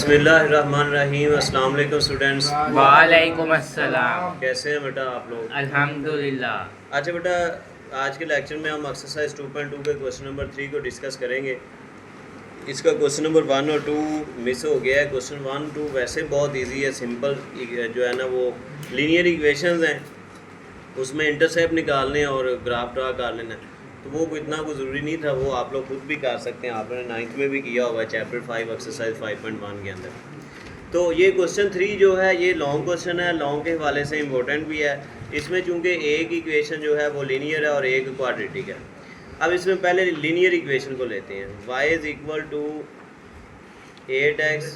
बिस्मिल्लाहिर्रहमानिर्रहीम। अस्सलाम वालेकुम स्टूडेंट्स। वालेकुम अस्सलाम। कैसे हैं बेटा आप लोग? अल्हम्दुलिल्लाह। अच्छा बेटा, आज के लेक्चर में हम एक्सरसाइज 2.2 के क्वेश्चन नंबर 3 को डिस्कस करेंगे। इसका क्वेश्चन नंबर 1 और 2 मिस हो गया है। क्वेश्चन 1 2 वैसे बहुत इजी है, सिंपल जो है ना वो लीनियर इक्वेशंस हैं, उसमें इंटरसेप्ट निकालने और ग्राफ ड्रा कर लेना है, तो वो इतना कोई ज़रूरी नहीं था, वो आप लोग खुद भी कर सकते हैं। आपने 9th में भी किया हुआ है चैप्टर 5 एक्सरसाइज 5.1 के अंदर। तो ये क्वेश्चन 3 जो है ये लॉन्ग क्वेश्चन है, लॉन्ग के हवाले से इम्पोर्टेंट भी है। इसमें चूंकि एक इक्वेशन जो है वो लीनियर है और एक क्वाड्रेटिक है। अब इसमें पहले लीनियर इक्वेशन को लेते हैं। y is equal to 8x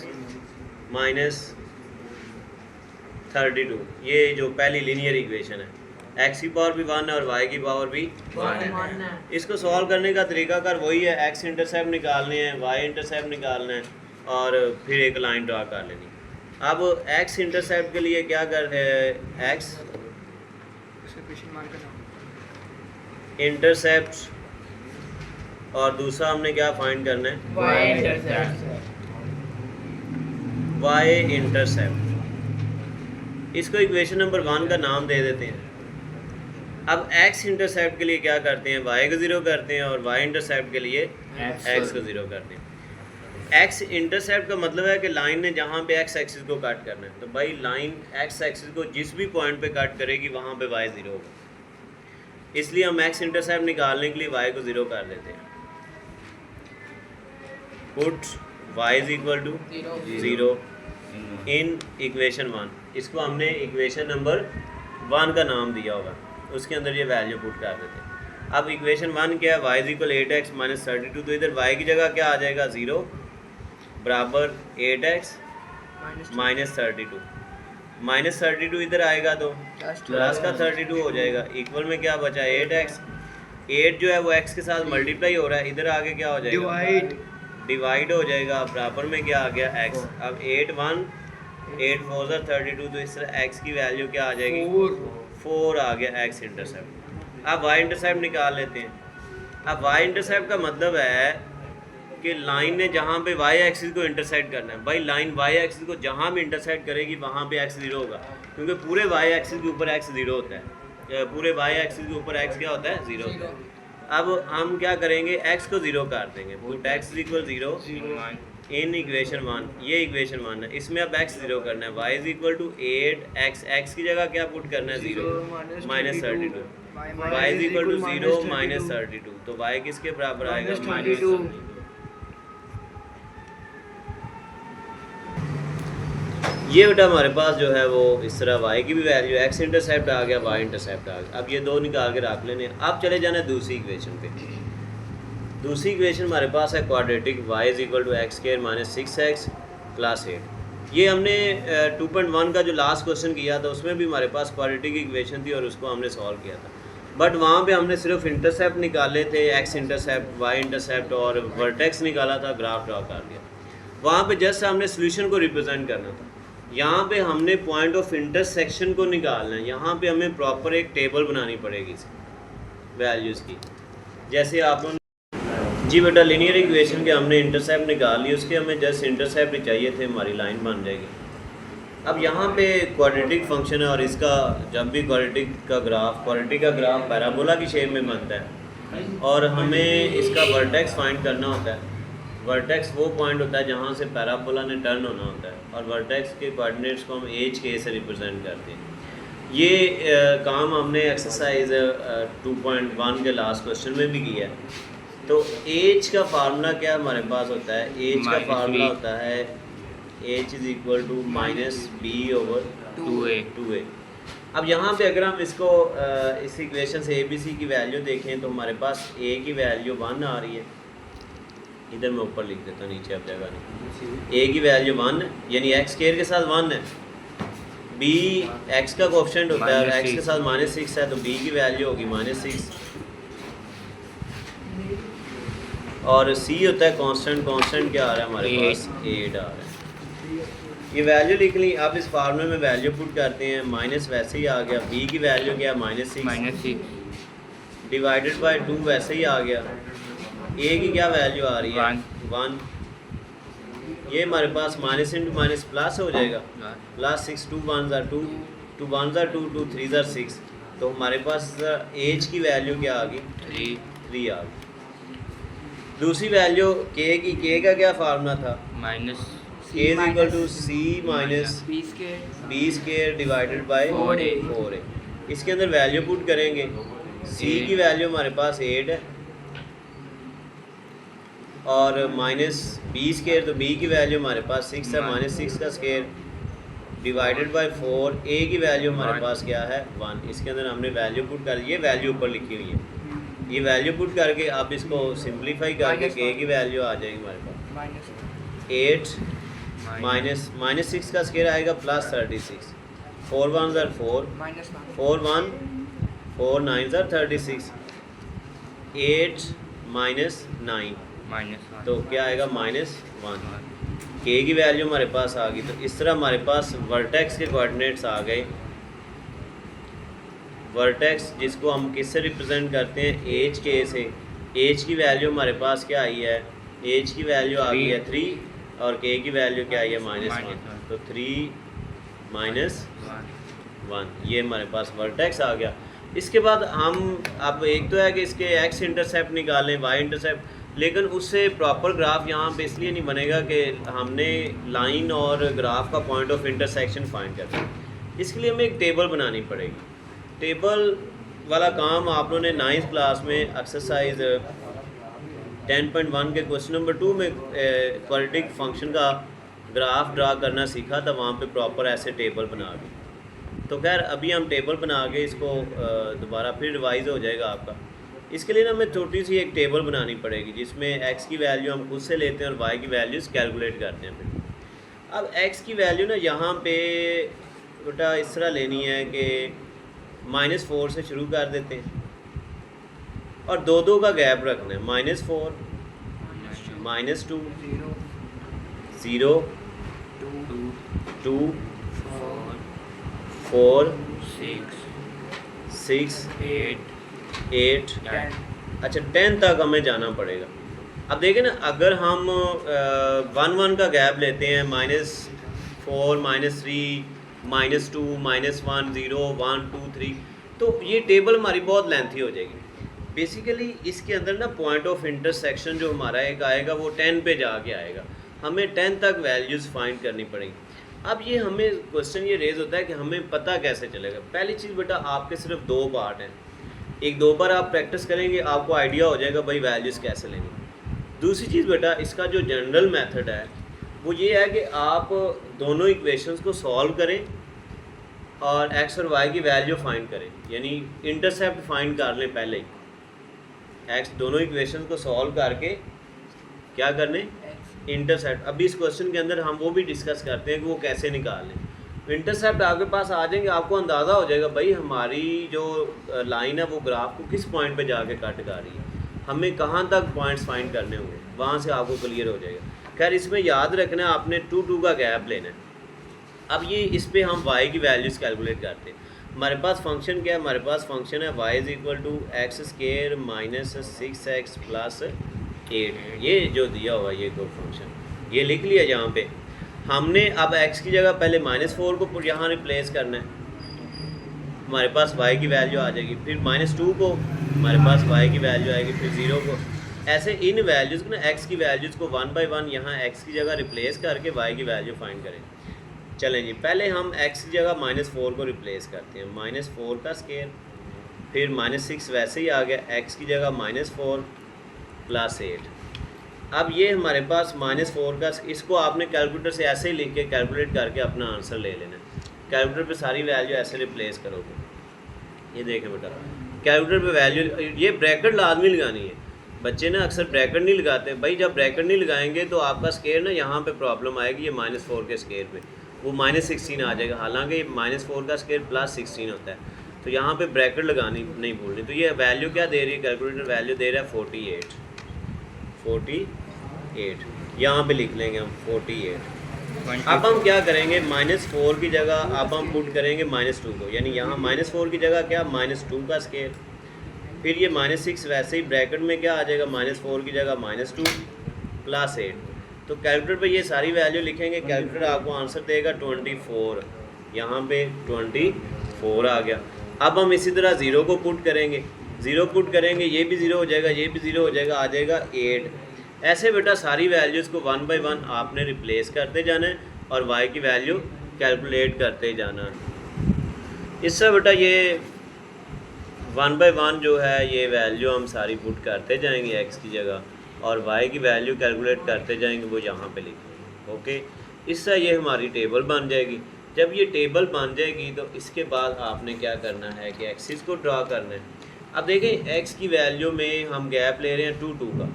minus 32, ये जो पहली लीनियर इक्वेशन है। x की पावर भी 1 है और y की पावर भी 1 है। इसको सॉल्व करने का तरीकाकार वही है, x इंटरसेप्ट निकालने हैं, y इंटरसेप्ट निकालना है और फिर एक लाइन ड्रा कर लेनी। अब x इंटरसेप्ट के लिए क्या कर x इंटरसेप्ट और दूसरा हमने क्या फाइंड करना है, y इंटरसेप्ट। इसको इक्वेशन नंबर 1 का नाम दे देते हैं। अब x इंटरसेप्ट के लिए क्या करते हैं, y को ज़ीरो करते हैं और y इंटरसेप्ट के लिए x को ज़ीरो करते हैं। x इंटरसेप्ट का मतलब है कि लाइन ने जहाँ पे x एक्सिस को कट करना है, तो भाई लाइन x एक्सिस को जिस भी पॉइंट पे कट करेगी वहाँ पे y ज़ीरो होगा। इसलिए हम x इंटरसेप्ट निकालने के लिए y को ज़ीरो कर देते हैं। Put y is equal to 0 in equation 1। इसको हमने इक्वेशन नंबर 1 का नाम दिया होगा, उसके अंदर ये वैल्यू पुट कर देते हैं। अब इक्वेशन 1 क्या है, y is equal 8x minus 32, तो इधर y की जगह क्या आ जाएगा 0 बराबर 8x माइनस 32। माइनस 32 इधर आएगा तो प्लस का 32 हो जाएगा। इक्वल में क्या बचा 8x, 8 जो है वो x के साथ मल्टीप्लाई हो रहा है, इधर आगे क्या हो जाएगा डिवाइड हो जाएगा, बराबर में क्या आ गया x। अब 8 1 8 4 32, तो इस तरह x की वैल्यू क्या आ जाएगी 4 आ गया x इंटरसेप्ट। अब y इंटरसेप्ट निकाल लेते हैं। अब y इंटरसेप्ट का मतलब है कि लाइन ने जहाँ पे y एक्सिस को इंटरसेक्ट करना है, भाई लाइन y एक्सिस को जहाँ भी इंटरसेक्ट करेगी वहाँ पे x ज़ीरो होगा, क्योंकि पूरे y एक्सिस के ऊपर x ज़ीरो होता है, पूरे y एक्सिस के ऊपर x क्या होता है ज़ीरो होता है। अब हम क्या करेंगे, x को ज़ीरो कर देंगे, put x equal 0 in equation 1। ये इक्वेशन 1 है, इसमें अब x ज़ीरो करना है। y is equal to 8x की जगह क्या पुट करना है 0 minus 32। y is equal to 0 minus 32, तो y किसके बराबर आएगा माइनस 32। ये बेटा हमारे पास जो है वो इस तरह y की भी वैल्यू x इंटरसेप्ट आ गया, y इंटरसेप्ट आ गया। अब ये दो निकाल के रख लेने। अब चले जाना दूसरी इक्वेशन पे। दूसरी इक्वेशन हमारे पास है quadratic y is equal to x square minus 6x plus 8। ये हमने 2.1 का जो लास्ट क्वेश्चन किया था उसमें भी हमारे पास क्वाड्रेटिक इक्वेशन थी और उसको हमने सॉल्व किया था, बट वहाँ पे हमने सिर्फ इंटरसेप्ट निकाले थे, x इंटरसेप्ट, y इंटरसेप्ट और वर्टेक्स निकाला था, ग्राफ ड्रा कर दिया। वहाँ पे जस्ट हमने सोल्यूशन को रिप्रेजेंट करना था। यहाँ पे हमने पॉइंट ऑफ इंटरसेक्शन को निकालना है। यहाँ पे हमें प्रॉपर एक टेबल बनानी पड़ेगी इसकी वैल्यूज़ की। जैसे आप लोग जी बेटा लीनियर इक्वेशन के हमने इंटरसेप्ट निकाल ली, उसके हमें जस्ट इंटरसेप्ट ही चाहिए थे, हमारी लाइन बन जाएगी। अब यहाँ पे क्वाड्रेटिक फंक्शन है और इसका जब भी क्वाड्रेटिक का ग्राफ पैराबोला की शेप में बनता है और हमें इसका वर्टेक्स फाइंड करना होता है। वर्टेक्स वो पॉइंट होता है जहाँ से पैराबोला ने टर्न होना होता है और वर्टेक्स के कोऑर्डिनेट्स को हम एच के से रिप्रेजेंट करते हैं। ये काम हमने एक्सरसाइज 2.1 के लास्ट क्वेश्चन में भी किया है। तो एच का फार्मूला क्या हमारे पास होता है, एच का फार्मूला होता है h is equal to minus b over 2a। अब यहाँ पे अगर हम इसको इस इक्वेशन से ए बी सी की वैल्यू देखें तो हमारे पास a की वैल्यू 1 आ रही है, इधर मैं ऊपर लिख देता हूँ, नीचे अब जगह नहीं। a की वैल्यू 1 है, यानी x स्क्वायर के साथ 1 है। b x का कोएफिशिएंट होता है और x के साथ माइनस 6 है, तो b की वैल्यू होगी माइनस 6। और c होता है कांस्टेंट क्या आ रहा है हमारे पास 8 आ रहा है। ये वैल्यू लिख ली। अब इस फार्मूले में वैल्यू पुट करते हैं, माइनस वैसे ही आ गया, b की वैल्यू क्या माइनस 6 डिवाइडेड बाय 2 वैसे ही आ गया। a की क्या वैल्यू आ रही है 1। ये हमारे पास माइनस इंटू माइनस प्लस हो जाएगा, प्लस 6 2 1 ज़ा 2 2 1 ज़ा 2 2 3 ज़ा 6। तो हमारे पास एज की वैल्यू क्या आ गई? 3 आ गई। दूसरी वैल्यू के की, के का क्या फार्मूला था? Minus k is equal to c minus b square divided by 4a। इसके अंदर वैल्यू पुट करेंगे, सी की वैल्यू हमारे पास 8 है और माइनस बी स्केयर, तो बी की वैल्यू हमारे पास 6 है, माइनस 6 का स्केयर डिवाइडेड बाई 4। ए की वैल्यू हमारे पास क्या है? 1। इसके अंदर हमने वैल्यू पुट कर, ये वैल्यू ऊपर लिखी हुई है, ये वैल्यू पुट करके आप इसको सिंप्लीफाई करके के की वैल्यू आ जाएगी हमारे पास 8 माइनस 6 का स्केयर आएगा प्लस 36, 4 1 ज़ा 4 4 1 4 9 ज़ा 36, 8 माइनस 9 तो क्या आएगा? -1। के की वैल्यू हमारे पास आ गई। तो इस तरह हमारे पास वर्टेक्स के कोऑर्डिनेट्स आ गए। वर्टेक्स जिसको हम किससे रिप्रेजेंट करते हैं? एच के से। एच की वैल्यू हमारे पास क्या आई है? एच की वैल्यू आ गई है 3 और के की वैल्यू क्या आई है? -1। तो 3 -1 ये हमारे पास वर्टेक्स आ गया। इसके बाद हम अब एक तो है कि इसके एक्स इंटरसेप्ट निकालें, वाई इंटरसेप्ट, लेकिन उससे प्रॉपर ग्राफ यहाँ पे इसलिए नहीं बनेगा कि हमने लाइन और ग्राफ का पॉइंट ऑफ इंटरसेक्शन फाइंड करना है। इसके लिए हमें एक टेबल बनानी पड़ेगी। टेबल वाला काम आप लोगों ने 9th क्लास में एक्सरसाइज 10.1 के क्वेश्चन नंबर 2 में क्वाड्रेटिक फंक्शन का ग्राफ ड्रा करना सीखा था, वहाँ पे प्रॉपर ऐसे टेबल बना के। तो खैर अभी हम टेबल बना के इसको दोबारा फिर रिवाइज हो जाएगा आपका। इसके लिए ना हमें छोटी सी एक टेबल बनानी पड़ेगी जिसमें एक्स की वैल्यू हम खुद से लेते हैं और वाई की वैल्यूज़ कैलकुलेट करते हैं। फिर अब एक्स की वैल्यू ना यहाँ पे बेटा इस तरह लेनी है कि -4 से शुरू कर देते हैं और 2 का गैप रखना है। -4 -2 0 2 4 6 8 अच्छा 10 तक हमें जाना पड़ेगा। अब देखें ना, अगर हम 1 का गैप लेते हैं, -4 -3 -2 -1 0 1 2 3, तो ये टेबल हमारी बहुत लेंथी हो जाएगी। बेसिकली इसके अंदर ना पॉइंट ऑफ इंटरसेक्शन जो हमारा एक आएगा वो 10 पे जाके आएगा। हमें 10 तक वैल्यूज़ फाइंड करनी पड़ेगी। अब ये हमें क्वेश्चन ये रेज होता है कि हमें पता कैसे चलेगा। पहली चीज़ बेटा, आपके सिर्फ 2 पार्ट हैं, एक 2 बार आप प्रैक्टिस करेंगे आपको आइडिया हो जाएगा भाई वैल्यूज़ कैसे लेंगे। दूसरी चीज़ बेटा, इसका जो जनरल मेथड है वो ये है कि आप दोनों इक्वेशंस को सॉल्व करें और एक्स और वाई की वैल्यू फाइंड करें, यानी इंटरसेप्ट फाइंड कर लें पहले ही। एक्स दोनों इक्वेशंस को सॉल्व करके क्या करने? इंटरसेप्ट। अभी इस क्वेश्चन के अंदर हम वो भी डिस्कस करते हैं कि वो कैसे निकालें। इंटरसेप्ट आपके पास आ जाएंगे, आपको अंदाज़ा हो जाएगा भाई हमारी जो लाइन है वो ग्राफ को किस पॉइंट पे जाके कट कर रही है, हमें कहाँ तक पॉइंट्स फाइंड करने होंगे, वहाँ से आपको क्लियर हो जाएगा। खैर इसमें याद रखना है आपने 2 का गैप लेना है। अब ये इस पे हम y की वैल्यूज़ कैलकुलेट करते हैं। हमारे पास फंक्शन क्या है? हमारे पास फंक्शन है y is equal to x square -6x plus 8। ये जो दिया हुआ ये कोई फंक्शन ये लिख लिया यहाँ पे। हमने अब x की जगह पहले -4 को यहाँ रिप्लेस करना है, हमारे पास y की वैल्यू आ जाएगी। फिर -2 को हमारे पास y की वैल्यू आएगी, फिर 0 को। ऐसे इन वैल्यूज़ को ना x की वैल्यूज़ को 1 बाई 1 यहाँ x की जगह रिप्लेस करके y की वैल्यू फाइंड करें। चलें जी, पहले हम x की जगह -4 को रिप्लेस करते हैं, -4 का स्केयर, फिर -6 वैसे ही आ गया, x की जगह -4 प्लस 8। अब ये हमारे पास -4 का, इसको आपने कैलकुलेटर से ऐसे ही लिख के कैलकुलेट करके अपना आंसर ले लेना। कैलकुलेटर पे सारी वैल्यू ऐसे रिप्लेस करोगे। ये देखें बेटा, कैलकुलेटर पे वैल्यू, ये ब्रैकेट लाजमी लगानी है। बच्चे ना अक्सर ब्रैकेट नहीं लगाते भाई, जब ब्रैकेट नहीं लगाएंगे तो आपका स्केयर ना यहाँ पे प्रॉब्लम आएगी। ये -4 के स्केयर पे वो -16 आ जाएगा, हालांकि -4 का स्केयर +16 होता है। तो यहाँ पे ब्रैकेट लगानी नहीं भूलनी। तो ये वैल्यू क्या दे रही है? कैलकुलेटर वैल्यू दे रहा है 48 यहाँ पे लिख लेंगे हम 48। अब हम क्या करेंगे? -4 की जगह अब हम पुट करेंगे -2 को, यानी यहाँ -4 की जगह क्या? -2 का स्केयर, फिर ये -6 वैसे ही ब्रैकेट में क्या आ जाएगा? -4 की जगह -2 प्लस 8। तो कैलकुलेटर पे ये सारी वैल्यू लिखेंगे, कैलकुलेटर आपको आंसर देगा 24, यहाँ पे 24 आ गया। अब हम इसी तरह ज़ीरो को पुट करेंगे, ज़ीरो पुट करेंगे, ये भी ज़ीरो हो जाएगा, ये भी ज़ीरो हो जाएगा, आ जाएगा 8। ऐसे बेटा सारी वैल्यूज़ को 1 बाय 1 आपने रिप्लेस करते जाना है और वाई की वैल्यू कैलकुलेट करते जाना है। इससे बेटा ये 1 बाय 1 जो है ये वैल्यू हम सारी पुट करते जाएंगे एक्स की जगह, और वाई की वैल्यू कैलकुलेट करते जाएंगे, वो यहाँ पे लिखेंगे। ओके, इससे ये हमारी टेबल बन जाएगी। जब ये टेबल बन जाएगी तो इसके बाद आपने क्या करना है कि एक्सिस को ड्रा करना है। अब देखें एक्स की वैल्यू में हम गैप ले रहे हैं 2 2 का,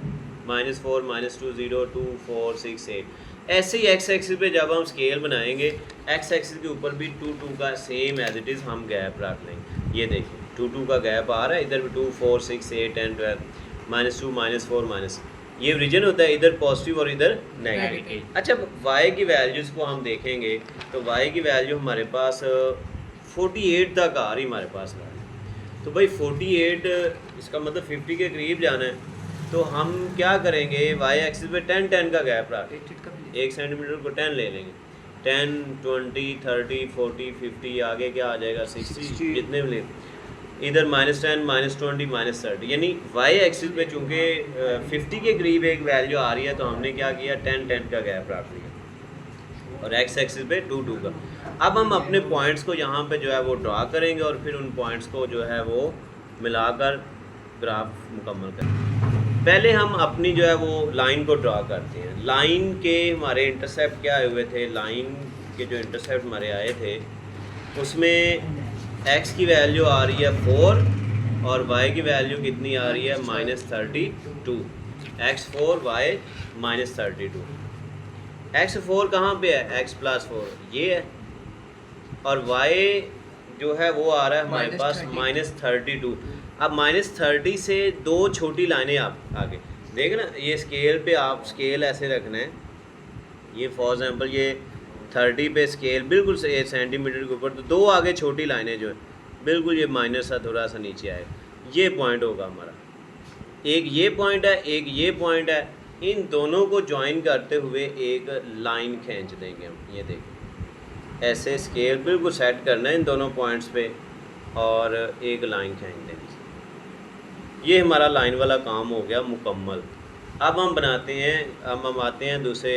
-4 -2 0 2 4 6 8। ऐसे ही एक्स एक्सिस पे जब हम स्केल बनाएंगे, एक्स एक्सिस के ऊपर भी 2 2 का सेम एज इट इज़ हम गैप रख लेंगे। ये देखिए 2 2 का गैप आ रहा है, इधर भी 2 4 6 8 10 12 -2 -4 माइनस, ये रीजन होता है, इधर पॉजिटिव और इधर नेगेटिव। अच्छा, y की वैल्यूज़ को हम देखेंगे तो y की वैल्यू हमारे पास 48 तक आ रही हमारे पास आ रही। तो भाई 48 इसका मतलब 50 के करीब जाना है, तो हम क्या करेंगे, y एक्सिस पे 10 10 का गैप रख, 1 सेंटीमीटर को 10 ले लेंगे, 10 20 30 40 50, आगे क्या आ जाएगा 60, जितने भी ले, इधर -10 -20 -30, यानी वाई एक्सिस पे चूँकि 50 के करीब एक वैल्यू आ रही है, तो हमने क्या किया 10 10 का गैप रख लिया, और एक्स एक्सिस पे 2 2 का। अब हम अपने पॉइंट्स को यहाँ पे जो है वो ड्रा करेंगे और फिर उन पॉइंट्स को जो है वो मिलाकर ग्राफ मुकम्मल करेंगे। पहले हम अपनी जो है वो लाइन को ड्रा करते हैं। लाइन के हमारे इंटरसेप्ट क्या आए हुए थे, लाइन के जो इंटरसेप्ट हमारे आए थे उसमें x की वैल्यू आ रही है 4 और y की वैल्यू कितनी आ रही है -32। x4 y -32। x4 कहाँ पे है, x + 4 ये है, और y जो है वो आ रहा है हमारे पास -32। अब -30 से 2 छोटी लाइनें आप आगे देखें ना, ये स्केल पे आप स्केल ऐसे रखना है, ये फॉर एग्जांपल ये 30 पे स्केल बिल्कुल से 1 सेंटीमीटर के ऊपर, तो 2 आगे छोटी लाइनें जो है बिल्कुल ये माइनस सा थोड़ा सा नीचे आए, ये पॉइंट होगा हमारा। एक ये पॉइंट है, एक ये पॉइंट है, इन दोनों को ज्वाइन करते हुए एक लाइन खींच देंगे हम। ये देखिए ऐसे स्केल बिल्कुल सेट करना है इन दोनों पॉइंट्स पे और एक लाइन खींच देंगे। ये हमारा लाइन वाला काम हो गया मुकम्मल। अब हम बनाते हैं, अब हम आते हैं दूसरे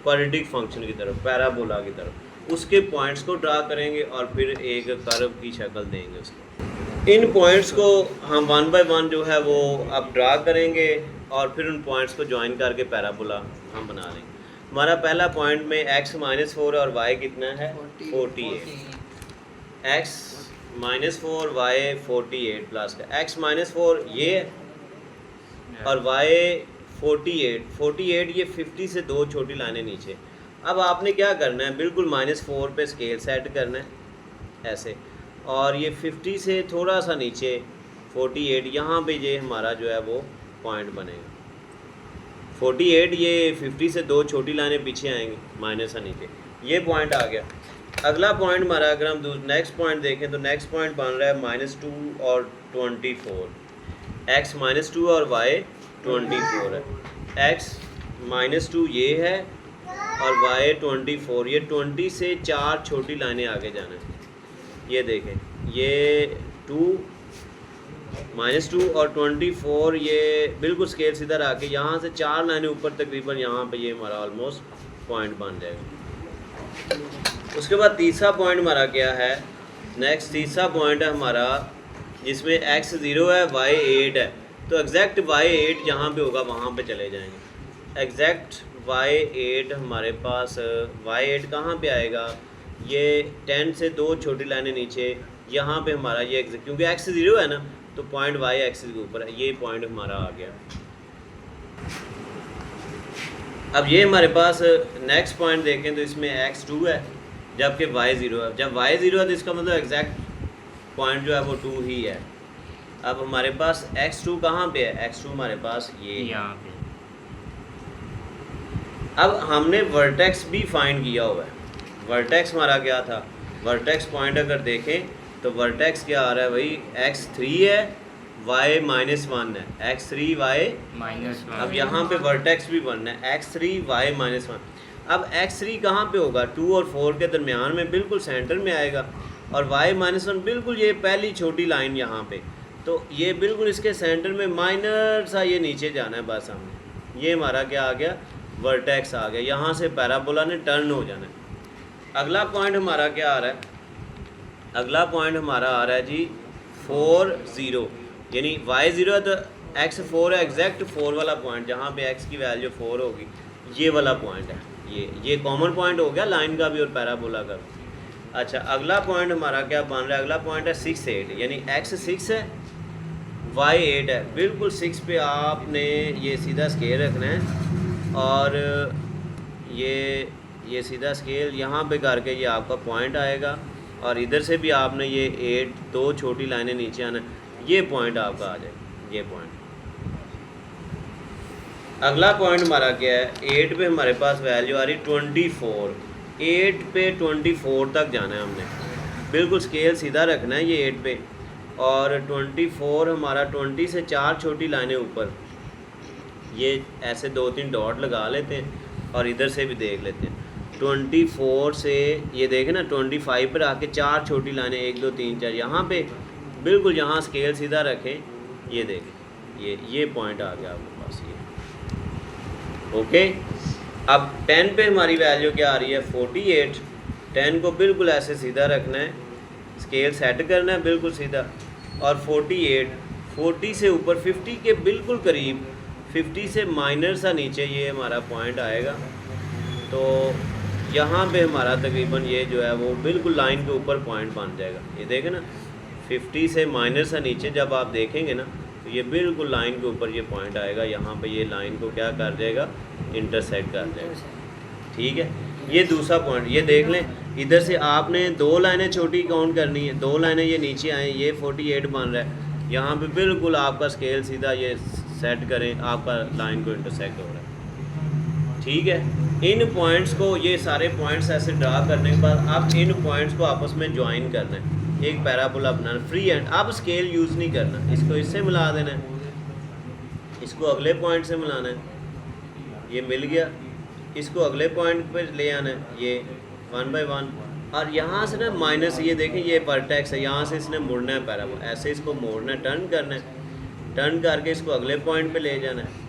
क्वाड्रेटिक फंक्शन की तरफ, पैराबोला की तरफ। उसके पॉइंट्स को ड्रा करेंगे और फिर एक कर्व की शक्ल देंगे उसको। इन पॉइंट्स को हम 1 बाय 1 जो है वो अब ड्रा करेंगे और फिर उन पॉइंट्स को ज्वाइन करके पैराबोला हम बना लेंगे। हमारा पहला पॉइंट में x -4 और y कितना है 48, x -4 y 48 प्लस का x -4 ये है और y 48 ये 50 से 2 छोटी लाइनें नीचे। अब आपने क्या करना है, बिल्कुल -4 पे स्केल सेट करना है ऐसे, और ये 50 से थोड़ा सा नीचे 48 यहाँ पे ये हमारा जो है वो पॉइंट बनेगा। 48 ये 50 से 2 छोटी लाइनें पीछे आएंगी माइनस सा नीचे, ये पॉइंट आ गया। अगला पॉइंट हमारा अगर हम नेक्स्ट पॉइंट देखें तो नेक्स्ट पॉइंट बन रहा है -2 और 24, x -2 और y 24 है, x -2 ये है और y 24, ये 20 से 4 छोटी लाइनें आगे जाना है। ये देखें ये 2 -2 और 24, ये बिल्कुल स्केल सीधा आके यहाँ से 4 लाइनें ऊपर तकरीबन यहाँ पे ये हमारा ऑलमोस्ट पॉइंट बन जाएगा। उसके बाद तीसरा पॉइंट हमारा क्या है, नेक्स्ट तीसरा पॉइंट है हमारा जिसमें x 0 है y 8 है, तो एग्जैक्ट y 8 जहाँ पे होगा वहाँ पे चले जाएंगे। एग्जैक्ट y 8 हमारे पास, y 8 कहाँ पे आएगा, ये 10 से 2 छोटी लाइनें नीचे, यहाँ पे हमारा ये क्योंकि x 0 है ना तो पॉइंट y एक्सिस के ऊपर है, ये पॉइंट हमारा आ गया। अब ये हमारे पास नेक्स्ट पॉइंट देखें तो इसमें x 2 है जबकि y 0 है। जब y 0 है तो इसका मतलब एग्जैक्ट पॉइंट जो है वो 2 ही है। अब हमारे पास x 2 कहाँ पे है, x 2 हमारे पास ये यहाँ पे। अब हमने वर्टेक्स भी फाइंड किया हुआ है। वर्टेक्स हमारा क्या था, वर्टेक्स पॉइंट अगर देखें तो वर्टेक्स क्या आ रहा है भाई, x 3 है y -1 है, x3 y। -1। अब यहाँ पे वर्टेक्स भी 1 है, x3 y -1। अब x3 कहाँ पे होगा? 2 और 4 के दरमियान में, बिल्कुल सेंटर में आएगा। और y -1 बिल्कुल ये पहली छोटी लाइन यहाँ पे, तो ये बिल्कुल इसके सेंटर में माइनर सा ये नीचे जाना है बस हमने। ये हमारा क्या आ गया? वर्टेक्स आ गया। यहाँ से पैराबोला ने टर्न हो जाना है। अगला पॉइंट हमारा क्या आ रहा है? अगला पॉइंट हमारा आ रहा है जी 4 0, यानी y0 है तो x4 है, एग्जैक्ट 4 वाला पॉइंट जहाँ पे x की वैल्यू 4 होगी, ये वाला पॉइंट है। ये कॉमन पॉइंट हो गया लाइन का भी और पैराबोला का भी। अच्छा, अगला पॉइंट हमारा क्या बन रहा है? अगला पॉइंट है 6 8, यानी x 6 है, y 8 है। बिल्कुल 6 पे आपने ये सीधा स्केल रखना है और ये सीधा स्केल यहाँ पे करके ये आपका पॉइंट आएगा। और इधर से भी आपने ये 8 दो छोटी लाइनें नीचे आना, ये पॉइंट आपका आ जाएगा, ये पॉइंट। अगला पॉइंट हमारा क्या है? 8 पे हमारे पास वैल्यू आ रही 24। 8 पे 24 तक जाना है हमने, बिल्कुल स्केल सीधा रखना है ये 8 पे। और 24 हमारा 20 से 4 छोटी लाइनें ऊपर, ये ऐसे 2-3 डॉट लगा लेते हैं और इधर से भी देख लेते हैं। 24 से ये देखें ना, 25 पर आके 4 छोटी लाइनें, 1 2 3 4 यहाँ पे बिल्कुल यहाँ स्केल सीधा रखें, ये देखें, ये पॉइंट आ गया आपके पास ये। ओके, अब 10 पे हमारी वैल्यू क्या आ रही है? 48। 10 को बिल्कुल ऐसे सीधा रखना है, स्केल सेट करना है बिल्कुल सीधा। और 48, 40 से ऊपर 50 के बिल्कुल करीब, 50 से माइनर सा नीचे ये हमारा पॉइंट आएगा। तो यहाँ पे हमारा तकरीबन ये जो है वो बिल्कुल लाइन के ऊपर पॉइंट बन जाएगा। ये देखें ना, 50 से माइनर सा नीचे जब आप देखेंगे ना, तो ये बिल्कुल लाइन के ऊपर ये पॉइंट आएगा। यहाँ पे ये लाइन को क्या कर देगा? इंटरसेक्ट कर देगा। ठीक है, ये दूसरा पॉइंट ये देख लें। इधर से आपने 2 लाइनें छोटी काउंट करनी है, 2 लाइनें ये नीचे आए, ये 48 बन रहा है। यहाँ पे बिल्कुल आपका स्केल सीधा ये सेट करें, आपका लाइन को इंटरसेक्ट हो रहा है। ठीक है, इन पॉइंट्स को, ये सारे पॉइंट्स ऐसे ड्रा करने के बाद आप इन पॉइंट्स को आपस में ज्वाइन करना है, एक पैराबोला बनाना फ्री हैंड। आप स्केल यूज़ नहीं करना, इसको इससे मिला देना है, इसको अगले पॉइंट से मिलाना है, ये मिल गया। इसको अगले पॉइंट पर ले आना है, ये 1 बाय 1। और यहाँ से ना माइनस, ये देखें ये वर्टेक्स है, यहाँ से इसने मुड़ना है पैराबोला, ऐसे इसको मोड़ना है, टर्न करना है, टर्न करके इसको अगले पॉइंट पे ले जाना है,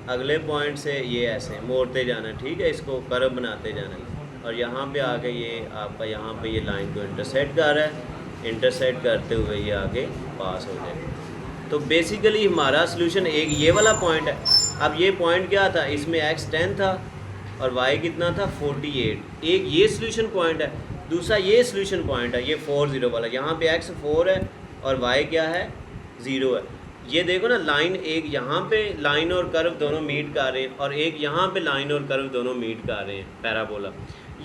अगले पॉइंट से ये ऐसे मोड़ते जाना है। ठीक है, इसको कर्व बनाते जाना है। और यहाँ पे आके ये आपका यहाँ पे ये लाइन को इंटरसेक्ट कर रहा है, इंटरसेक्ट करते हुए ये आगे पास हो जाएगा। तो बेसिकली हमारा सोल्यूशन एक ये वाला पॉइंट है। अब ये पॉइंट क्या था? इसमें x 10 था और y कितना था? 48। एक ये सोल्यूशन पॉइंट है, दूसरा ये सोल्यूशन पॉइंट है, ये 4 0 वाला। यहाँ पे x 4 है और y क्या है? 0 है। ये देखो ना, लाइन एक यहाँ पे लाइन और कर्व दोनों मीट कर रहे हैं और एक यहाँ पे लाइन और कर्व दोनों मीट कर रहे हैं, पैराबोला।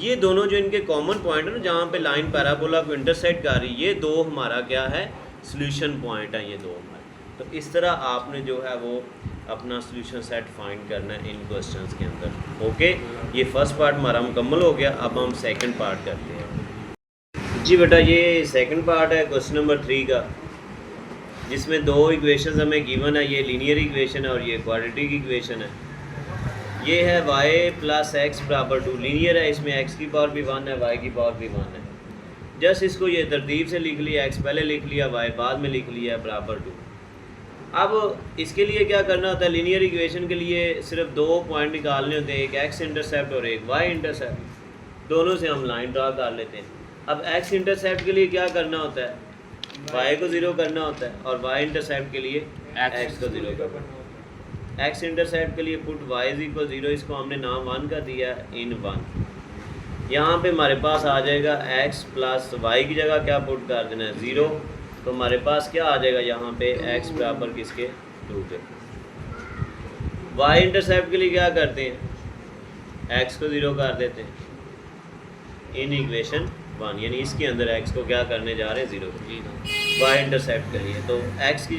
ये दोनों जो इनके कॉमन पॉइंट है ना, जहाँ पे लाइन पैराबोला को इंटरसेक्ट कर रही है, ये दो हमारा क्या है? सोल्यूशन पॉइंट है ये दो हमारे। तो इस तरह आपने जो है वो अपना सोल्यूशन सेट फाइंड करना है इन क्वेश्चंस के अंदर। ओके, ये फर्स्ट पार्ट हमारा मुकम्मल हो गया। अब हम सेकंड पार्ट करते हैं। जी बेटा, ये सेकंड पार्ट है क्वेश्चन नंबर 3 का, जिसमें 2 इक्वेशंस हमें गिवन है। ये लीनियर इक्वेशन है और ये क्वाड्रेटिक इक्वेशन है। ये है y + x = 2, लीनियर है, इसमें x की पावर भी 1 है, y की पावर भी 1 है। जस्ट इसको ये तरतीब से लिख लिया, x पहले लिख लिया, y बाद में लिख लिया, बराबर 2। अब इसके लिए क्या करना होता है? लीनियर इक्वेशन के लिए सिर्फ 2 पॉइंट निकालने होते हैं, एक x इंटरसेप्ट और एक y इंटरसेप्ट। दोनों से हम लाइन ड्रा कर लेते हैं। अब x इंटरसेप्ट के लिए क्या करना होता है? y को 0 करना होता है और y इंटरसेप्ट के लिए x को 0 करना है। x इंटरसेप्ट के लिए पुट y = 0, इसको हमने नाम 1 का दिया, इन 1। यहाँ पे हमारे पास आ जाएगा x + y की जगह क्या पुट कर देना है? 0। तो हमारे पास क्या आ जाएगा यहाँ पे? x बराबर किसके? 2 के। y इंटरसेप्ट के लिए क्या करते हैं? x को 0 कर देते हैं इन इक्वेशन 1, यानी इसके अंदर x को क्या करने जा रहे हैं? 0। y इंटरसेप्ट के लिए तो x +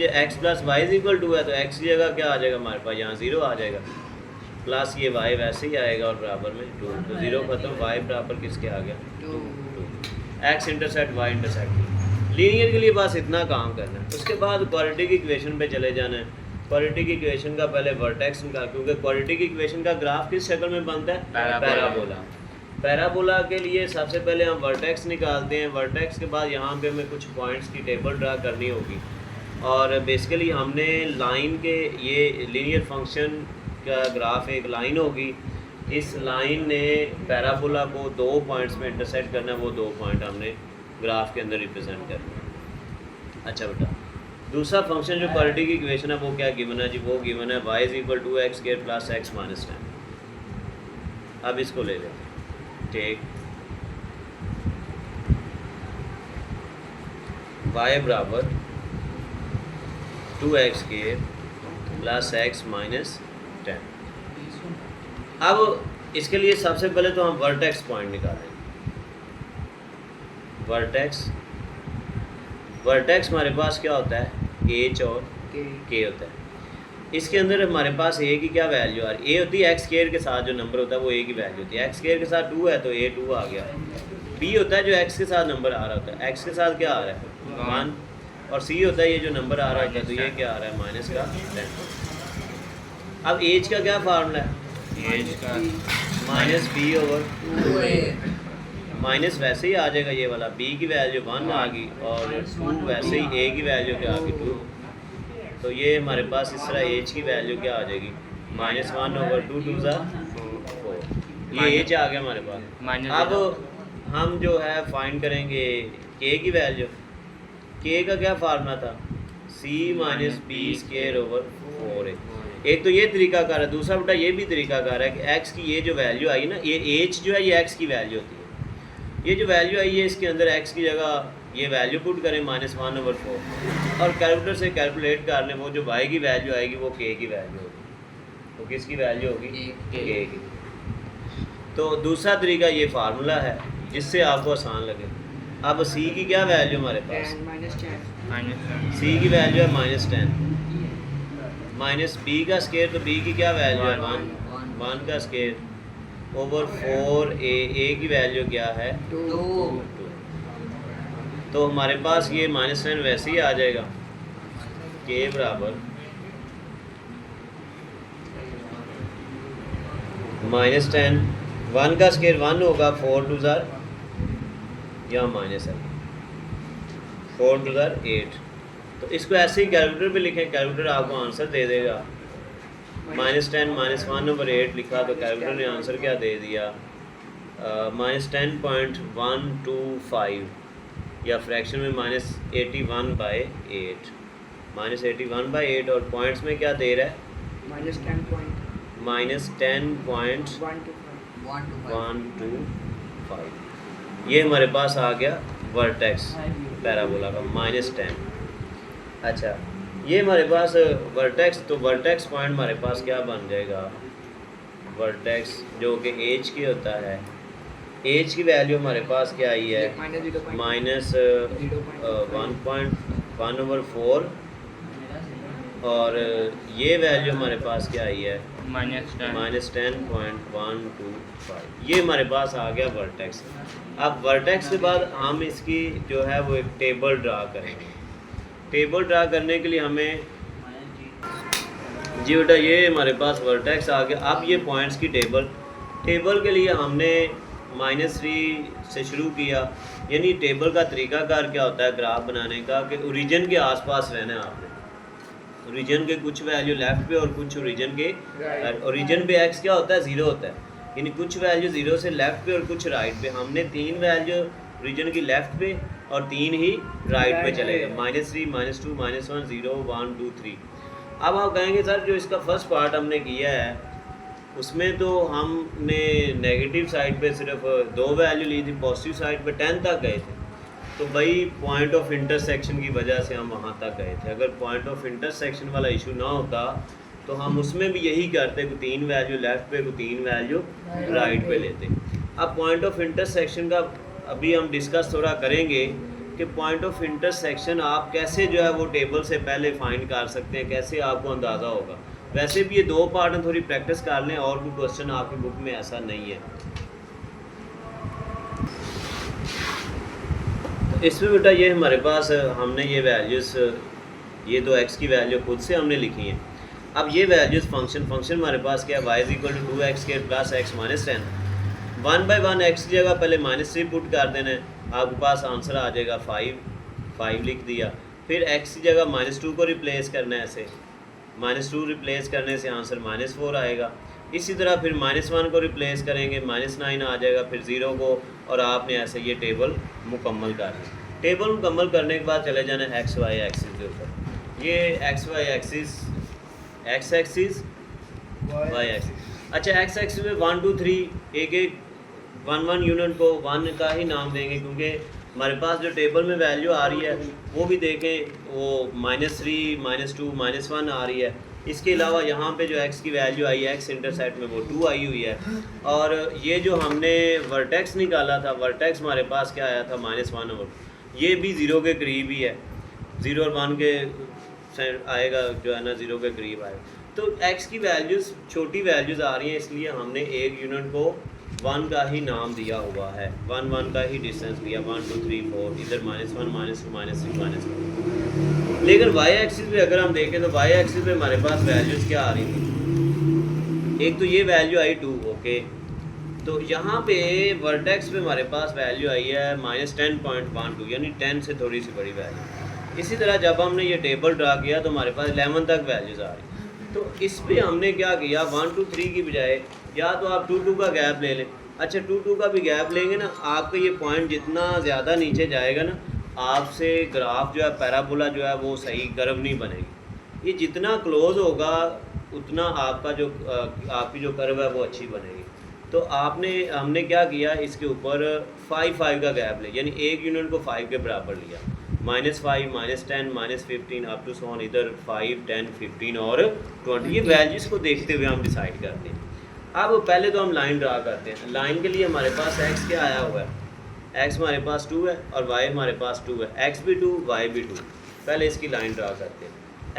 y = 2 है, तो x की जगह क्या आ जाएगा हमारे पास? यहाँ 0 आ जाएगा, प्लस ये y वैसे ही आएगा और बराबर में 2। तो 0 खत्म, y बराबर किसके आ गया? 2। x intercept y intercept. Linear के लिए बस इतना काम करना है। उसके बाद क्वाड्रेटिक इक्वेशन पे चले जाना है। क्वाड्रेटिक इक्वेशन का पहले वर्टेक्स निकाल, क्योंकि क्वाड्रेटिक इक्वेशन का ग्राफ किस शक्ल में बनता है? पैराबोला। पैराबोला के लिए सबसे पहले हम वर्टेक्स निकालते हैं। वर्टेक्स के बाद यहाँ पे हमें कुछ पॉइंट्स की टेबल ड्रा करनी होगी, और बेसिकली हमने लाइन के, ये लीनियर फंक्शन का ग्राफ एक लाइन होगी, इस लाइन ने पैराबोला को 2 पॉइंट्स में इंटरसेक्ट करना है, वो 2 पॉइंट हमने ग्राफ के अंदर रिप्रेजेंट करना है। अच्छा बेटा, दूसरा फंक्शन जो क्वाड्रेटिक इक्वेशन है वो क्या गिवन है जी? वो गिवन है y = x² + x - 10। अब इसको ले लेते हैं। Take y = 2x² + x - 10। अब इसके लिए सबसे पहले तो हम वर्टेक्स पॉइंट निकालेंगे। वर्टेक्स हमारे पास क्या होता है? h और k होता है। इसके अंदर हमारे पास a की क्या वैल्यू आ रही है? a होती है x² के साथ, जो नंबर होता है वो a की वैल्यू होती है। x² के साथ 2 है तो a 2 आ गया। b होता है जो x के साथ नंबर आ रहा होता है, x के साथ क्या आ रहा है? 1। और c होता है ये जो नंबर आ रहा होता है, तो ये क्या आ रहा है? -10। अब h का क्या फार्मूला है? -b/2a। माइनस वैसे ही आ जाएगा ये वाला, b की वैल्यू 1 आ गई, और 2 वैसे ही a की वैल्यू क्या आ गई? 2। तो ये हमारे पास इस तरह h की वैल्यू क्या आ जाएगी? -1/2 2 ज़ा 4। ये h आ गया हमारे पास। अब हम जो है फाइंड करेंगे k की वैल्यू। k का क्या फार्मूला था? c - b²/4a। एक तो ये तरीकाकार है, दूसरा बेटा ये भी तरीकाकार है कि x की ये जो वैल्यू आई ना, ये h जो है ये x की वैल्यू होती है। ये जो वैल्यू आई है इसके अंदर x की जगह ये वैल्यू पुट करें -1/4, और कैलकुलेटर से कैलकुलेट कर लें, वो जो y की वैल्यू आएगी वो k की वैल्यू होगी। तो किसकी वैल्यू होगी? k की। तो दूसरा तरीका ये फार्मूला है जिससे आपको आसान लगे। अब c की क्या वैल्यू हमारे पास? c की वैल्यू है -10। -b का स्क्वायर, तो b की क्या वैल्यू है? 1 का स्क्वायर / 4a। a की वैल्यू क्या है? 2। तो हमारे पास ये -10 वैसे ही आ जाएगा। k बराबर -10, 1 का स्क्वायर 1 होगा, 4 2 ज़ा, यहाँ माइनस है, 4 2 ज़ा 8। तो इसको ऐसे ही कैलकुलेटर पे लिखें, कैलकुलेटर आपको आंसर दे देगा। -10 -1/8 लिखा तो कैलकुलेटर ने आंसर क्या दे दिया? -10.125, या फ्रैक्शन में -81/8। -81/8, और पॉइंट्स में क्या दे रहा है? -10.125। ये हमारे पास आ गया वर्टेक्स पैराबोला का -10। अच्छा, ये हमारे पास वर्टेक्स, तो वर्टेक्स पॉइंट हमारे पास क्या बन जाएगा? वर्टेक्स जो कि एच की होता है, एच की वैल्यू हमारे पास क्या आई है? -1.1/4, और ये वैल्यू हमारे पास क्या आई है? -10.125। ये हमारे पास आ गया वर्टेक्स। अब वर्टेक्स के बाद हम इसकी जो है वो एक टेबल ड्रा करेंगे। टेबल ड्रा करने के लिए हमें जी बेटा ये हमारे पास वर्टेक्स आ गया। अब ये पॉइंट्स की टेबल के लिए हमने -3 से शुरू किया। यानी टेबल का तरीकाकार क्या होता है ग्राफ बनाने का, कि ओरिजिन के आसपास रहना है आपने। ओरिजिन के कुछ वैल्यू लेफ़्ट पे और कुछ ओरिजिन के ओरिजिन पे x क्या होता है? 0 होता है, यानी कुछ वैल्यू 0 से लेफ़्ट पे और कुछ राइट पे। हमने 3 वैल्यू ओरिजिन की लेफ़्ट पे और 3 ही राइट पे चलेगा, -3 -2 -1 0 1 2 3। अब आप कहेंगे सर जो इसका फर्स्ट पार्ट हमने किया है उसमें तो हमने नेगेटिव साइड पे सिर्फ 2 वैल्यू ली थी, पॉजिटिव साइड पे 10 तक गए थे। तो भाई पॉइंट ऑफ इंटरसेक्शन की वजह से हम वहाँ तक गए थे। अगर पॉइंट ऑफ इंटरसेक्शन वाला इशू ना होता तो हम उसमें भी यही करते कि 3 वैल्यू लेफ़्ट पे को 3 वैल्यू राइट पे लेते। अब पॉइंट ऑफ इंटरसेक्शन का अभी हम डिस्कस थोड़ा करेंगे कि पॉइंट ऑफ इंटरसेक्शन आप कैसे जो है वो टेबल से पहले फाइंड कर सकते हैं, कैसे आपको अंदाज़ा होगा। वैसे भी ये 2 पार्ट में थोड़ी प्रैक्टिस कर लें, और कोई क्वेश्चन आपकी बुक में ऐसा नहीं है। इसमें बेटा ये हमारे पास हमने ये वैल्यूज़, ये तो x की वैल्यू खुद से हमने लिखी है। अब ये वैल्यूज़ फंक्शन हमारे पास क्या है, y is equal to 2x² plus x minus 10। 1/1 x की जगह पहले -3 पुट कर देना है, आपके पास आंसर आ जाएगा 5 लिख दिया। फिर x की जगह -2 को रिप्लेस करना है, ऐसे -2 रिप्लेस करने से आंसर -4 आएगा। इसी तरह फिर -1 को रिप्लेस करेंगे, -9 आ जाएगा, फिर 0 को, और आपने ऐसे ये टेबल मुकम्मल करना है। टेबल मुकम्मल करने के बाद चले जाना है XY एक्सिस के ऊपर। ये XY axis, x axis, y axis. अच्छा, x एक्सिस में 1 2 3 एक 1 यूनिट को 1 का ही नाम देंगे, क्योंकि हमारे पास जो टेबल में वैल्यू आ रही है वो भी देखें, वो -3 -2 -1 आ रही है। इसके अलावा यहाँ पे जो x की वैल्यू आई है x इंटरसेप्ट में वो 2 आई हुई है। और ये जो हमने वर्टेक्स निकाला था, वर्टेक्स हमारे पास क्या आया था -1, और ये भी 0 के करीब ही है, 0 और 1 के आएगा जो है ना, 0 के करीब आएगा। तो x की वैल्यूज़ छोटी वैल्यूज़ आ रही हैं, इसलिए हमने एक यूनिट को 1 का ही नाम दिया हुआ है, 1 का ही डिस्टेंस दिया, 1 2 3 4, इधर -1 -2 -3 -1। लेकिन y एक्सिस पे अगर हम देखें तो y एक्सिस पे हमारे पास वैल्यूज़ क्या आ रही थी, एक तो ये वैल्यू आई 2, ओके। तो यहाँ पे वर्टेक्स पे हमारे पास वैल्यू आई है -10.12, यानी 10 से थोड़ी सी बड़ी वैल्यू। इसी तरह जब हमने ये टेबल ड्रा किया तो हमारे पास 11 तक वैल्यूज़ आ रही। तो इस पे हमने क्या किया, 1 2 3 की बजाय या तो आप 2 2 का गैप ले लें। अच्छा, 2 2 का भी गैप लेंगे ना, आपका ये पॉइंट जितना ज़्यादा नीचे जाएगा ना, आपसे ग्राफ जो है, पैराबोला जो है वो सही कर्व नहीं बनेगी। ये जितना क्लोज होगा उतना आपका जो आपकी जो कर्व है वो अच्छी बनेगी। तो हमने क्या किया, इसके ऊपर 5 का गैप ले, यानी एक यूनिट को 5 के बराबर लिया, -5 -10 -15 अप टू सोन, इधर 5 10 15 और 20। ये वैल्यूज़ को देखते हुए हम डिसाइड करते हैं। अब पहले तो हम लाइन ड्रा करते हैं। लाइन के लिए हमारे पास x क्या आया हुआ है, x हमारे पास 2 है और y हमारे पास 2 है, x भी 2 y भी 2। पहले इसकी लाइन ड्रा करते हैं।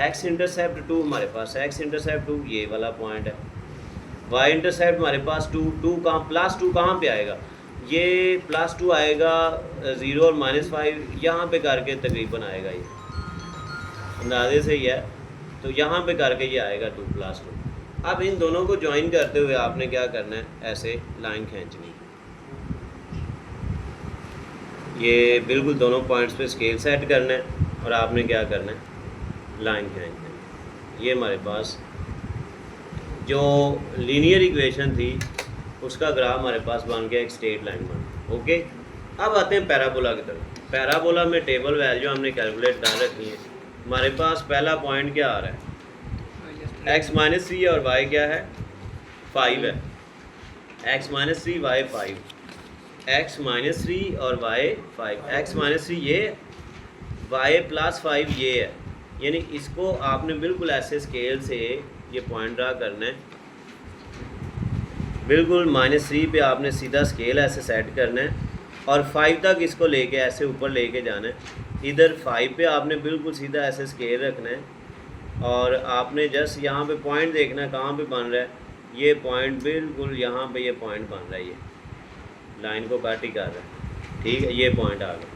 x इंटरसेप्ट 2 हमारे पास, x इंटरसेप्ट 2 ये वाला पॉइंट है, y इंटरसेप्ट हमारे पास 2 कहाँ, +2 कहाँ पे आएगा, ये +2 आएगा 0 और -5 यहाँ पे करके तकरीबन आएगा, ये अंदाजे से ही है, तो यहाँ पे करके ये आएगा 2 +2। अब इन दोनों को ज्वाइन करते हुए आपने क्या करना है, ऐसे लाइन खींचनी, ये बिल्कुल दोनों पॉइंट्स पे स्केल सेट करना है और आपने क्या करना है, लाइन खींचना है। ये हमारे पास जो लीनियर इक्वेशन थी उसका ग्राफ हमारे पास बन गया, एक स्ट्रेट लाइन बन। ओके, अब आते हैं पैराबोला की तरफ। पैराबोला में टेबल वैल्यू हमने कैलकुलेट डाल रखी है। हमारे पास पहला पॉइंट क्या आ रहा है, x -3 और y क्या है, 5 है, x -3 y 5, x -3 और y 5, x -3 ये, y +5 ये है, यानी इसको आपने बिल्कुल ऐसे स्केल से ये पॉइंट ड्रा करना है, बिल्कुल -3 पे आपने सीधा स्केल ऐसे सेट करना है और 5 तक इसको लेके ऐसे ऊपर लेके जाना है। इधर 5 पे आपने बिल्कुल सीधा ऐसे स्केल रखना है और आपने जस्ट यहाँ पे पॉइंट देखना है कहाँ पे बन रहा है, ये पॉइंट बिल्कुल यहाँ पे ये पॉइंट बन रहा है, ये लाइन को कट ही कर रहा है, ठीक है, ये पॉइंट आ गया।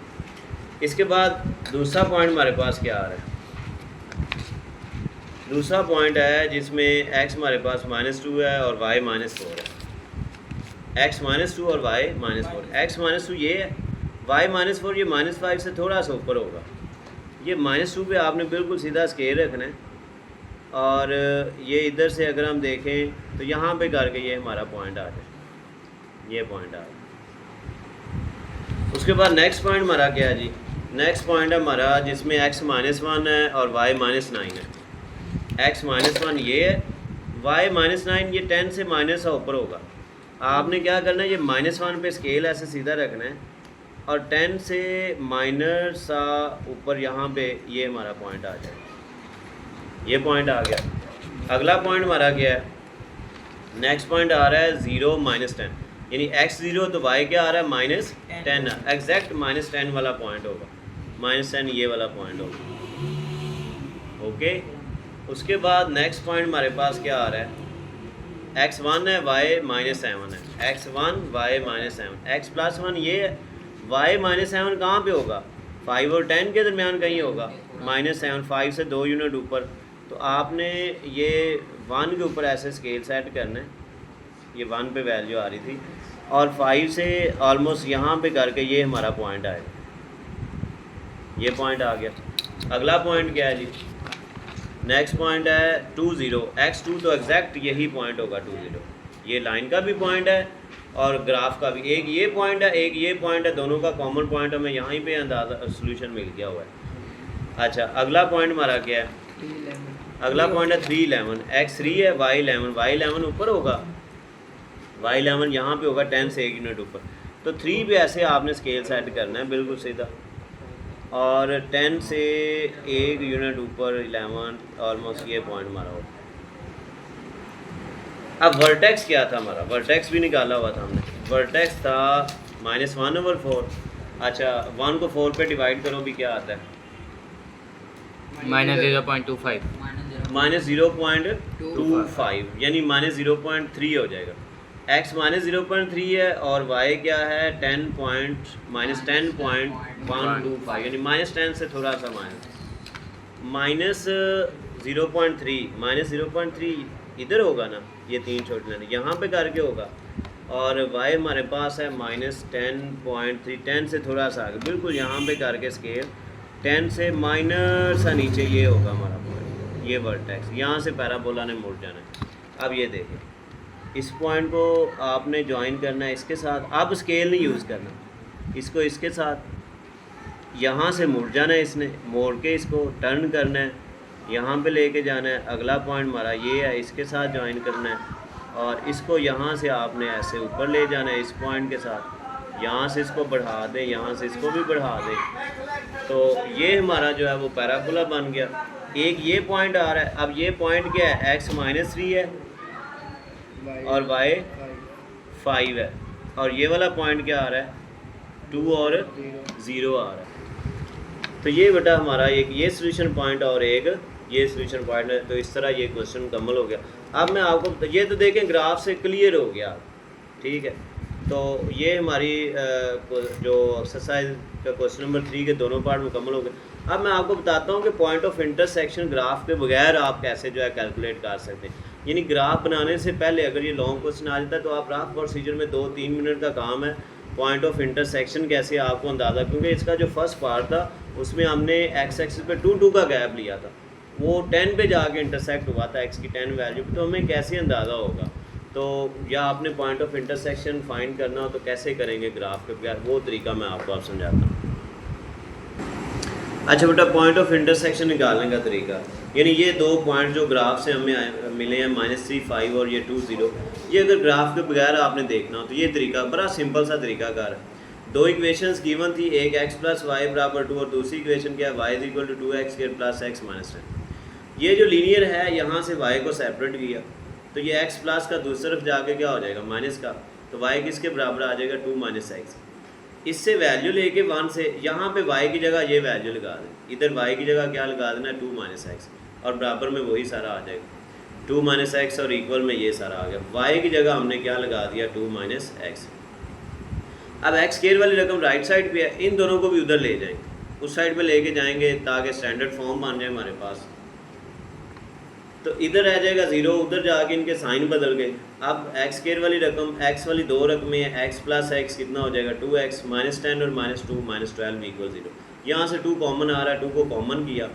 इसके बाद दूसरा पॉइंट हमारे पास क्या आ रहा है, दूसरा पॉइंट है जिसमें x हमारे पास -2 है और y -4 है, x -2 और y -4, x -2 ये है, y -4 ये -5 से थोड़ा सा ऊपर होगा। ये -2 पे आपने बिल्कुल सीधा स्केल रखना है और ये इधर से अगर हम देखें तो यहाँ पे करके ये हमारा पॉइंट आ जाए, ये पॉइंट आ जाए। उसके बाद नेक्स्ट पॉइंट हमारा क्या है जी, नेक्स्ट पॉइंट है हमारा जिसमें x -1 है और y -9 है, x -1 ये है, y -9 ये 10 से माइनस सा ऊपर होगा। आपने क्या करना है, ये -1 पे स्केल ऐसे सीधा रखना है और 10 से माइनस सा ऊपर यहाँ पे ये हमारा पॉइंट आ जाए, ये पॉइंट आ गया। अगला पॉइंट हमारा क्या है, नेक्स्ट पॉइंट आ रहा है 0 -10, यानी x 0 तो y क्या आ रहा है -10, एग्जैक्ट -10 वाला पॉइंट होगा, -10 ये वाला पॉइंट होगा। ओके, उसके बाद नेक्स्ट पॉइंट हमारे पास क्या आ रहा है, x1 है y -7 है, x1 y -7, x +1 ये है, y -7 कहाँ पे होगा, 5 और 10 के दरमियान कहीं होगा, -7, 5 से 2 यूनिट ऊपर। तो आपने ये 1 के ऊपर ऐसे स्केल सेट करना है, ये 1 पे वैल्यू आ रही थी, और 5 से ऑलमोस्ट यहाँ पे करके ये हमारा पॉइंट आएगा, ये पॉइंट आ गया। अगला पॉइंट क्या है जी? नेक्स्ट पॉइंट है 2 0, x2 तो एग्जैक्ट यही पॉइंट होगा 2 0। ये लाइन का भी पॉइंट है और ग्राफ का भी, एक ये पॉइंट है एक ये पॉइंट है, दोनों का कॉमन पॉइंट हमें यहाँ पे अंदाज़ा सोल्यूशन मिल गया हुआ है। अच्छा, अगला पॉइंट हमारा क्या है? अगला पॉइंट है 3 11, x3 है, y 11 ऊपर होगा, y 11 यहाँ पे होगा 10 से 1 यूनिट ऊपर। तो 3 पे ऐसे आपने स्केल सेट करना है बिल्कुल सीधा, और 10 से 1 यूनिट ऊपर 11, ऑलमोस्ट ये पॉइंट हमारा होगा। अब वर्टेक्स क्या था हमारा? वर्टेक्स भी निकाला हुआ था हमने। वर्टेक्स था -1/4। अच्छा, 1 को 4 पे डिवाइड करो भी क्या आता है? -0.25 -0.25, यानी -0.3 हो जाएगा। x -0.3 है और y क्या है? -10.125, यानी -10 से थोड़ा सा -0.3 इधर होगा ना, ये 3 छोटे लाइन यहाँ पे करके होगा, और y हमारे पास है -10.3, 10 से थोड़ा सा आगे, बिल्कुल यहाँ पे करके स्केल 10 से माइनर सा नीचे ये होगा हमारा पॉइंट, ये वर्टेक्स। यहाँ से पैराबोला ने मुड़ जाना है। अब ये देखें, इस पॉइंट को आपने ज्वाइन करना है इसके साथ, आप स्केल नहीं यूज़ करना, इसको इसके साथ यहाँ से मुड़ जाना है, इसने मोड़ के इसको टर्न करना है, यहाँ पे लेके जाना है। अगला पॉइंट हमारा ये है, इसके साथ ज्वाइन करना है, और इसको यहाँ से आपने ऐसे ऊपर ले जाना है इस पॉइंट के साथ, यहाँ से इसको बढ़ा दें, यहाँ से इसको भी बढ़ा दें, तो ये हमारा जो है वो पैराबोला बन गया। एक ये पॉइंट आ रहा है, अब ये पॉइंट क्या है? x -3 है और y 5 है, और ये वाला पॉइंट क्या आ रहा है? 2 और 0 आ रहा है। तो ये बेटा हमारा एक ये सोल्यूशन पॉइंट और एक ये सोल्यूशन पॉइंट है। तो इस तरह ये क्वेश्चन मुकम्मल हो गया। अब मैं आपको ये तो देखें ग्राफ से क्लियर हो गया, ठीक है। तो ये हमारी जो एक्सरसाइज का क्वेश्चन नंबर 3 के दोनों पार्ट मुकम्मल हो गए। अब मैं आपको बताता हूँ कि पॉइंट ऑफ इंटरसेक्शन ग्राफ के बगैर आप कैसे जो है कैलकुलेट कर सकते हैं। यानी ग्राफ बनाने से पहले अगर ये लॉन्ग क्वेश्चन आ जाता है तो आप रफ प्रोसीजर में 2-3 मिनट का काम है पॉइंट ऑफ इंटरसेक्शन कैसे आपको अंदाज़ा, क्योंकि इसका जो फर्स्ट पार्ट था उसमें हमने एक्स एक्सिस पे 2 का गैप लिया था, वो 10 पे जाके इंटरसेक्ट हुआ था एक्स की 10 वैल्यू पे, तो हमें कैसे अंदाज़ा होगा। तो या आपने पॉइंट ऑफ इंटरसेक्शन फाइंड करना हो तो कैसे करेंगे ग्राफ के बगैर, वो तरीका मैं आपको आप समझाता हूँ। अच्छा बेटा, पॉइंट ऑफ इंटरसेक्शन निकालने का तरीका, यानी ये 2 पॉइंट जो ग्राफ से हमें मिले हैं -3 5 और ये 2 0, ये अगर ग्राफ के बगैर आपने देखना हो तो ये तरीका बड़ा सिंपल सा तरीका कार है। 2 इक्वेशंस गिवन थी, एक x + y = 2 और दूसरी इक्वेशन क्या है? y = 2x² + x - 10। ये जो लीनियर है यहाँ से y को सेपरेट किया तो ये x प्लस का दूसरी तरफ जाके क्या हो जाएगा? माइनस का, तो y किसके बराबर आ जाएगा? 2 - x। इससे वैल्यू लेके 1 से यहाँ पे y की जगह ये वैल्यू लगा दें, इधर y की जगह क्या लगा देना? 2 - x, और बराबर में वही सारा आ जाएगा 2 - x, और इक्वल में ये सारा आ गया। y की जगह हमने क्या लगा दिया? 2 - x। अब x स्केयर वाली रकम राइट साइड पे है, इन दोनों को भी उधर ले जाएंगे, उस साइड पे लेके जाएंगे ताकि स्टैंडर्ड फॉर्म बन जाए हमारे पास। तो इधर रह जाएगा 0, उधर जाके इनके साइन बदल गए। अब x स्केयर वाली रकम, x वाली 2 रकमें है, x + x कितना हो जाएगा? 2x - 10 और -2 - 12 = 0। यहाँ से 2 कॉमन आ रहा है, 2 को कॉमन किया,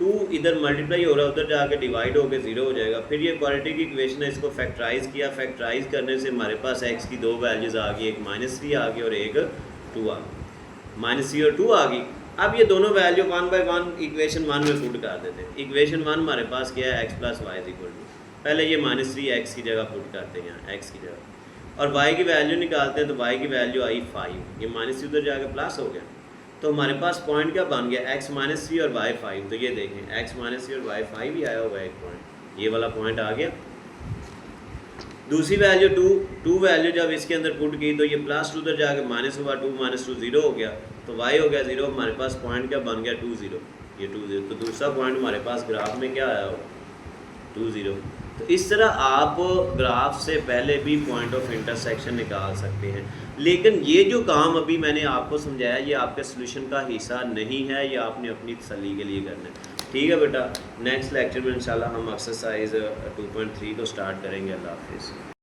2 इधर मल्टीप्लाई हो रहा है, उधर जाके डिवाइड होकर 0 हो जाएगा। फिर ये क्वाड्रेटिक की इक्वेशन है, इसको फैक्टराइज किया, फैक्टराइज करने से हमारे पास x की 2 वैल्यूज़ आ गई, एक -3 आ गई और एक 2 आ गई, -3 और 2 आ गई। अब ये दोनों वैल्यू 1 बाय 1 इक्वेशन 1 में पुट कर देते हैं। इक्वेशन 1 हमारे पास क्या है? x + y = पहले ये -3x की जगह पुट करते हैं, यहाँ x की जगह, और y की वैल्यू निकालते हैं, तो y की वैल्यू आई 5, ये -3 उधर जाके प्लस हो गया, तो हमारे पास पॉइंट क्या बन गया? x -3 और y 5। तो ये देखें x -3 और y 5 ही आया हुआ है एक पॉइंट, ये वाला पॉइंट आ गया। दूसरी वैल्यू 2 वैल्यू जब इसके अंदर पुट की तो ये +2 उधर जाके माइनस हुआ, 2 - 2 0 हो गया, तो y हो गया 0। हमारे पास पॉइंट क्या बन गया? 2 0, ये 2 0। तो दूसरा पॉइंट हमारे पास ग्राफ में क्या आया हो? 2 0। तो इस तरह आप ग्राफ से पहले भी पॉइंट ऑफ इंटरसेक्शन निकाल सकते हैं। लेकिन ये जो काम अभी मैंने आपको समझाया ये आपके सोल्यूशन का हिस्सा नहीं है, ये आपने अपनी तसल्ली के लिए करना है। ठीक है बेटा, नेक्स्ट लेक्चर में इंशाल्लाह हम एक्सरसाइज 2.3 को स्टार्ट करेंगे। अल्लाह हाफिज़।